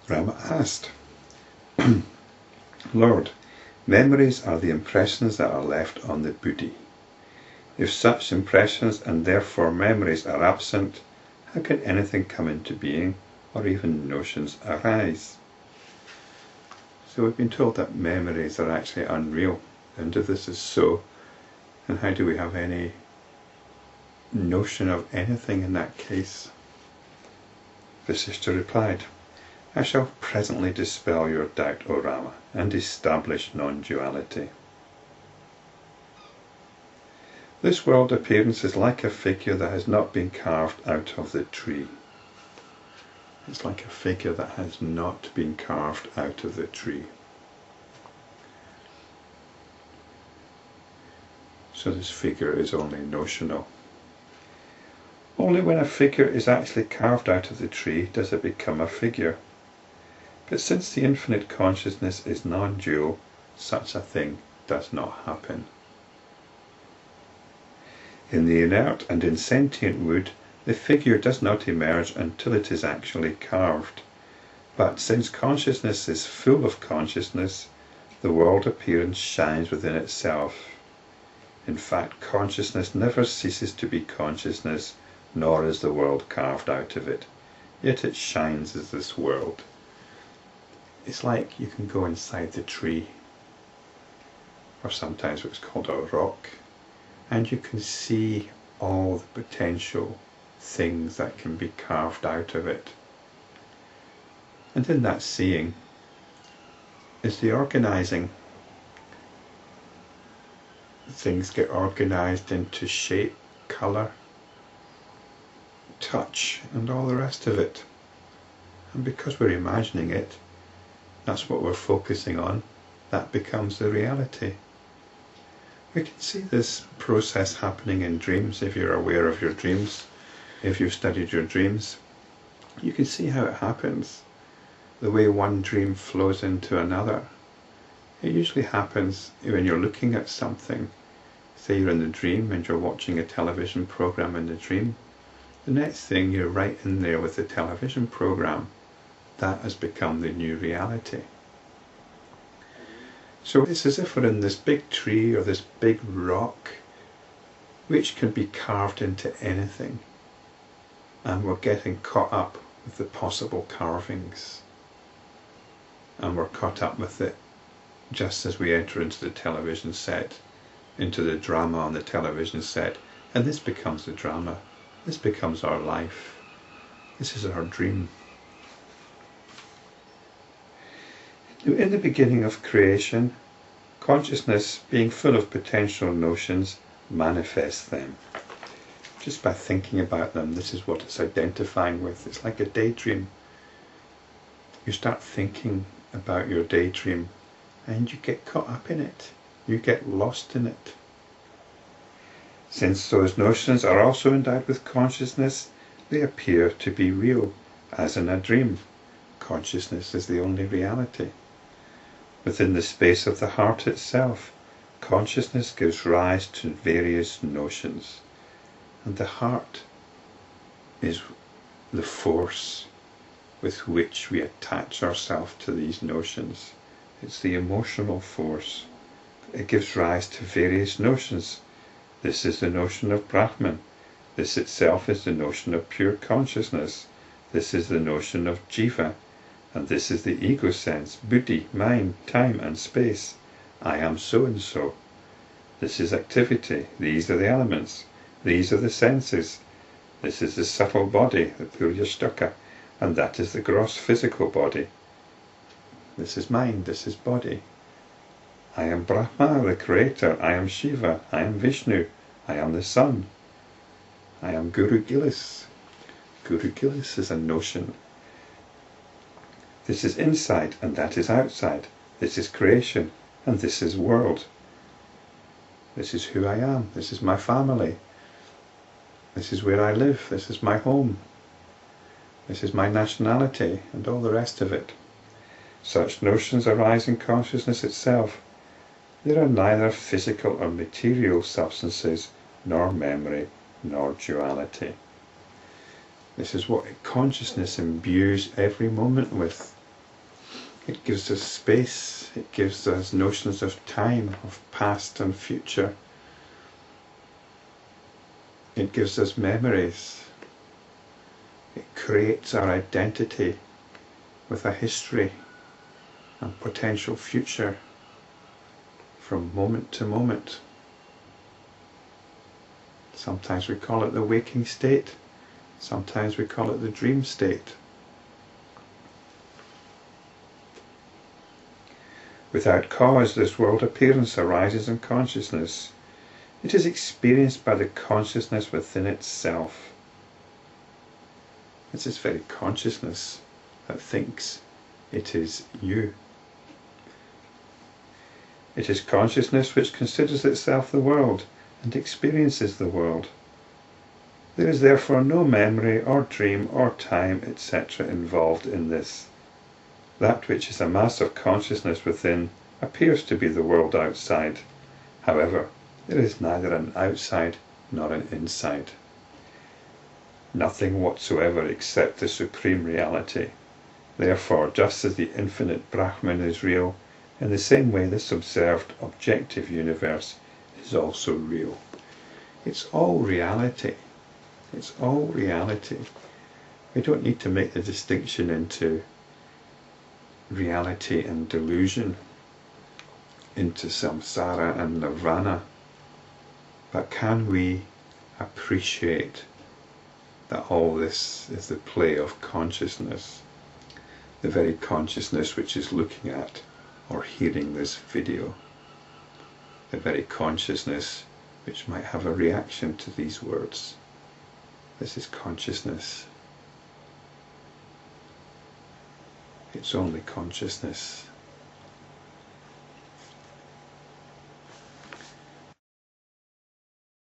Rama asked, Lord, memories are the impressions that are left on the buddhi. If such impressions and therefore memories are absent, how can anything come into being or even notions arise? So we've been told that memories are actually unreal, and if this is so, then how do we have any notion of anything in that case? Vasistha replied, I shall presently dispel your doubt, O Rama, and establish non-duality. This world appearance is like a figure that has not been carved out of the tree. It's like a figure that has not been carved out of the tree. So this figure is only notional. Only when a figure is actually carved out of the tree does it become a figure. But since the infinite consciousness is non-dual, such a thing does not happen. In the inert and insentient wood, the figure does not emerge until it is actually carved. But since consciousness is full of consciousness, the world appearance shines within itself. In fact, consciousness never ceases to be consciousness, nor is the world carved out of it. Yet it shines as this world. It's like you can go inside the tree, or sometimes what's called a rock, and you can see all the potential things that can be carved out of it. And in that seeing is the organising. Things get organised into shape, colour, touch, and all the rest of it. And because we're imagining it, that's what we're focusing on, that becomes the reality. We can see this process happening in dreams. If you're aware of your dreams, if you've studied your dreams, you can see how it happens. The way one dream flows into another. It usually happens when you're looking at something. Say you're in the dream and you're watching a television program in the dream. The next thing, you're right in there with the television program. That has become the new reality. So it's as if we're in this big tree or this big rock, which can be carved into anything. And we're getting caught up with the possible carvings. And we're caught up with it just as we enter into the television set, into the drama on the television set. And this becomes the drama. This becomes our life. This is our dream. In the beginning of creation, consciousness, being full of potential notions, manifests them. Just by thinking about them, this is what it's identifying with. It's like a daydream. You start thinking about your daydream and you get caught up in it. You get lost in it. Since those notions are also endowed with consciousness, they appear to be real, as in a dream. Consciousness is the only reality. Within the space of the heart itself, consciousness gives rise to various notions. And the heart is the force with which we attach ourselves to these notions. It's the emotional force. It gives rise to various notions. This is the notion of Brahman. This itself is the notion of pure consciousness. This is the notion of Jiva. And this is the ego sense, buddhi, mind, time and space. I am so and so. This is activity. These are the elements. These are the senses. This is the subtle body, the puryashtaka, and that is the gross physical body. This is mind, this is body. I am Brahma, the creator. I am Shiva. I am Vishnu. I am the sun. I am Guru Gilis. Guru Gilis is a notion. This is inside and that is outside. This is creation and this is world. This is who I am. This is my family. This is where I live. This is my home. This is my nationality and all the rest of it. Such notions arise in consciousness itself. There are neither physical or material substances, nor memory, nor duality. This is what consciousness imbues every moment with. It gives us space, it gives us notions of time, of past and future. It gives us memories. It creates our identity with a history and potential future from moment to moment. Sometimes we call it the waking state, sometimes we call it the dream state. Without cause, this world appearance arises in consciousness. It is experienced by the consciousness within itself. It's this very consciousness that thinks it is you. It is consciousness which considers itself the world and experiences the world. There is therefore no memory or dream or time, etc. involved in this. That which is a mass of consciousness within appears to be the world outside. However, there is neither an outside nor an inside. Nothing whatsoever except the supreme reality. Therefore, just as the infinite Brahman is real, in the same way this observed objective universe is also real. It's all reality. It's all reality. We don't need to make the distinction into reality and delusion, into samsara and nirvana. But can we appreciate that all this is the play of consciousness, the very consciousness which is looking at or hearing this video, the very consciousness which might have a reaction to these words? This is consciousness. It's only consciousness.